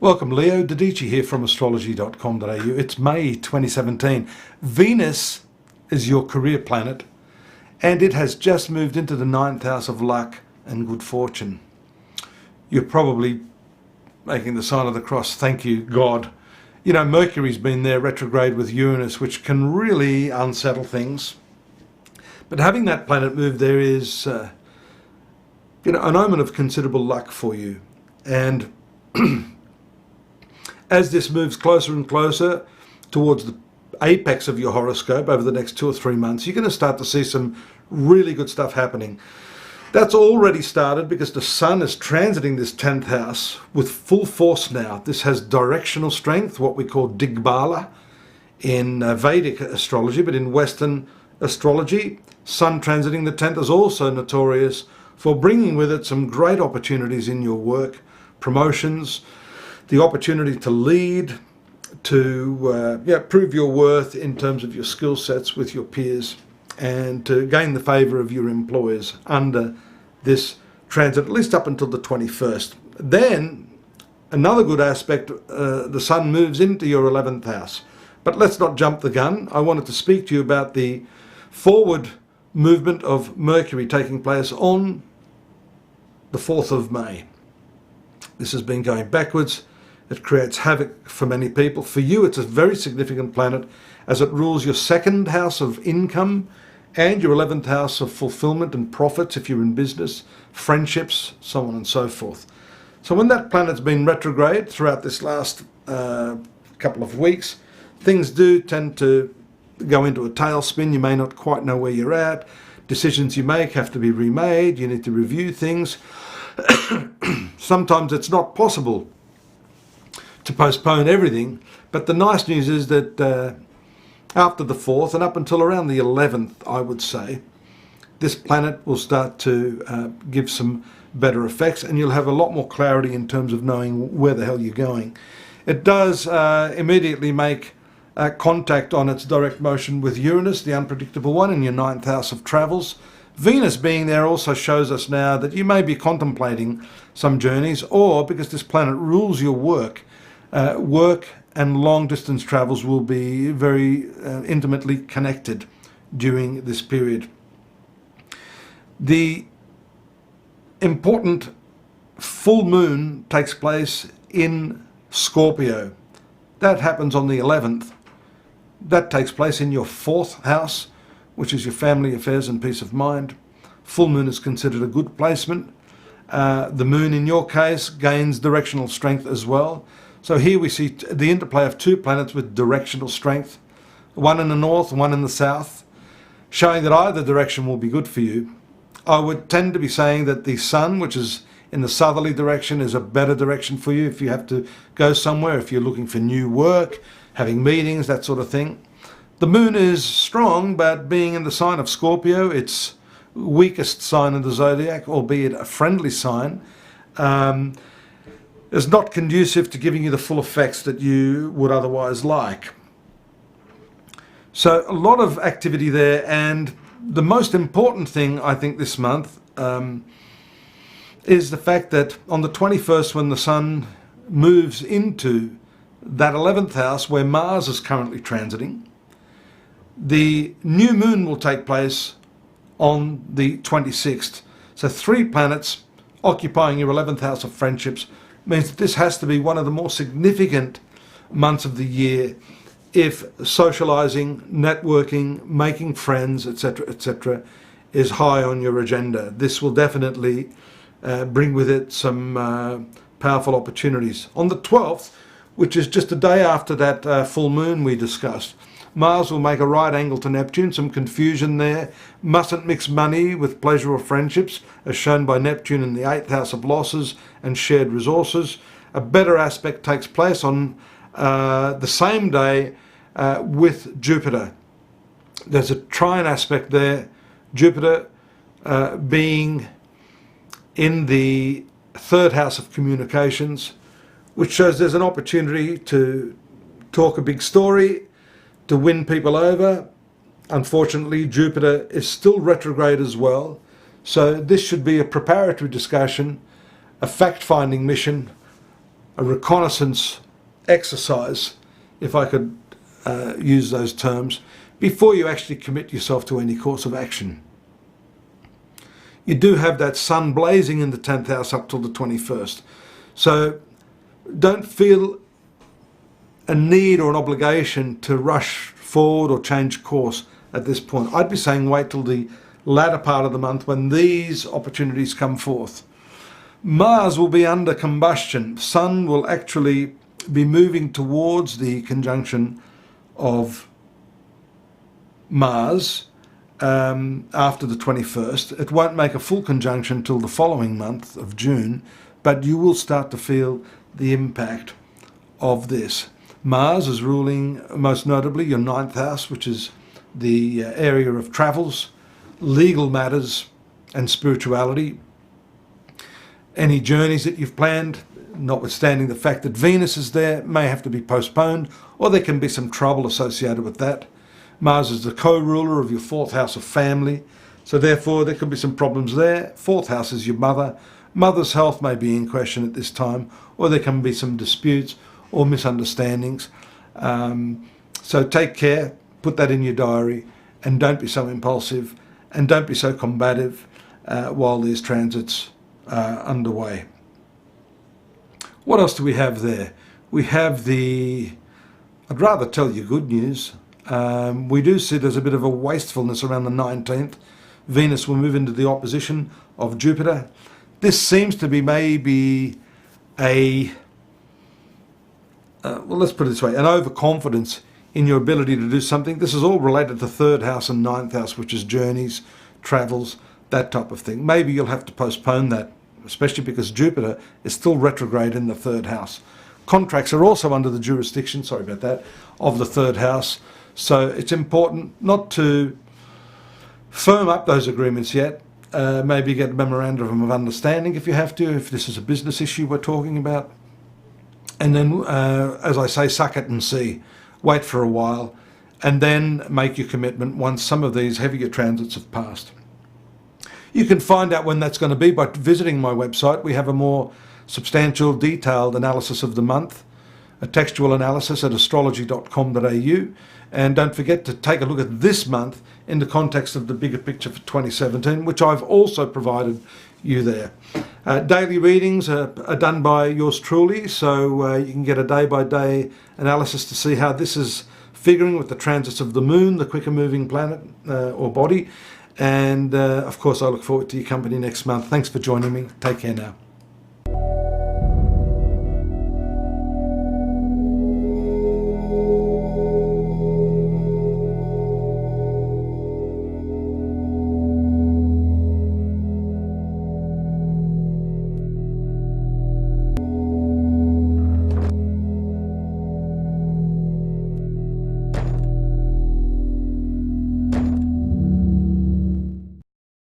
Welcome Leo, Dadhichi here from astrology.com.au. It's May 2017. Venus is your career planet and it has just moved into the 9th house of luck and good fortune. You're probably making the sign of the cross, thank you God. You know, Mercury's been there retrograde with Uranus, which can really unsettle things. But having that planet move there is an omen of considerable luck for you. And as this moves closer and closer towards the apex of your horoscope over the next 2 or 3 months, you're going to start to see some really good stuff happening. That's already started because the Sun is transiting this 10th house with full force now. This has directional strength, what we call Digbala in Vedic astrology, but in Western astrology, Sun transiting the 10th is also notorious for bringing with it some great opportunities in your work, promotions, the opportunity to lead, to prove your worth in terms of your skill sets with your peers, and to gain the favour of your employers under this transit, at least up until the 21st. Then, another good aspect, the Sun moves into your 11th house. But let's not jump the gun. I wanted to speak to you about the forward movement of Mercury taking place on the 4th of May. This has been going backwards. It creates havoc for many people. For you, it's a very significant planet as it rules your 2nd house of income and your 11th house of fulfillment and profits if you're in business, friendships, so on and so forth. So when that planet's been retrograde throughout this last couple of weeks, things do tend to go into a tailspin. You may not quite know where you're at. Decisions you make have to be remade. You need to review things. Sometimes it's not possible to postpone everything, but the nice news is that after the 4th and up until around the 11th, I would say, this planet will start to give some better effects and you'll have a lot more clarity in terms of knowing where the hell you're going. It does immediately make contact on its direct motion with Uranus, the unpredictable one, in your 9th house of travels. Venus being there also shows us now that you may be contemplating some journeys, or because this planet rules your work, work and long distance travels will be very intimately connected during this period. The important full moon takes place in Scorpio. That happens on the 11th. That takes place in your 4th house, which is your family affairs and peace of mind. Full moon is considered a good placement. The moon in your case gains directional strength as well. So here we see the interplay of 2 planets with directional strength, one in the north, one in the south, showing that either direction will be good for you. I would tend to be saying that the Sun, which is in the southerly direction, is a better direction for you if you have to go somewhere, if you're looking for new work, having meetings, that sort of thing. The moon is strong, but being in the sign of Scorpio, its weakest sign in the zodiac, albeit a friendly sign, is not conducive to giving you the full effects that you would otherwise like. So a lot of activity there, and the most important thing I think this month is the fact that on the 21st, when the Sun moves into that 11th house where Mars is currently transiting, the new moon will take place on the 26th. So 3 planets occupying your 11th house of friendships means that this has to be one of the more significant months of the year if socializing, networking, making friends, etc., is high on your agenda. This will definitely bring with it some powerful opportunities. On the 12th, which is just a day after that full moon we discussed, Mars will make a right angle to Neptune, some confusion there. Mustn't mix money with pleasure or friendships, as shown by Neptune in the 8th house of losses and shared resources. A better aspect takes place on the same day with Jupiter. There's a trine aspect there, Jupiter being in the 3rd house of communications, which shows there's an opportunity to talk a big story, to win people over. Unfortunately, Jupiter is still retrograde as well. So this should be a preparatory discussion, a fact-finding mission reconnaissance exercise, if I could use those terms, before you actually commit yourself to any course of action. You do have that sun blazing in the 10th house up till the 21st. So don't feel a need or an obligation to rush forward or change course at this point. I'd be saying wait till the latter part of the month when these opportunities come forth. Mars will be under combustion. Sun will actually be moving towards the conjunction of Mars after the 21st. It won't make a full conjunction till the following month of June, but you will start to feel the impact of this. Mars is ruling most notably your 9th house, which is the area of travels, legal matters and spirituality. Any journeys that you've planned, notwithstanding the fact that Venus is there, may have to be postponed, or there can be some trouble associated with that. Mars is the co-ruler of your 4th house of family, so therefore there could be some problems there. 4th house is your mother. Mother's health may be in question at this time, or there can be some disputes or misunderstandings. So take care, put that in your diary, and don't be so impulsive, and don't be so combative while these transits are underway. What else do we have there? We have I'd rather tell you good news. We do see there's a bit of a wastefulness around the 19th. Venus will move into the opposition of Jupiter. This seems to be maybe well, let's put it this way, an overconfidence in your ability to do something. This is all related to 3rd house and 9th house, which is journeys, travels, that type of thing. Maybe you'll have to postpone that, especially because Jupiter is still retrograde in the 3rd house. Contracts are also under the jurisdiction, sorry about that, of the 3rd house. So it's important not to firm up those agreements yet. Maybe get a memorandum of understanding if you have to, if this is a business issue we're talking about. And then, as I say, suck it and see. Wait for a while, and then make your commitment once some of these heavier transits have passed. You can find out when that's going to be by visiting my website. We have a more substantial, detailed analysis of the month, a textual analysis at astrology.com.au. And don't forget to take a look at this month in the context of the bigger picture for 2017, which I've also provided you there. Daily readings are done by yours truly, so you can get a day-by-day analysis to see how this is figuring with the transits of the moon, the quicker moving planet or body. And of course, I look forward to your company next month. Thanks for joining me. Take care now.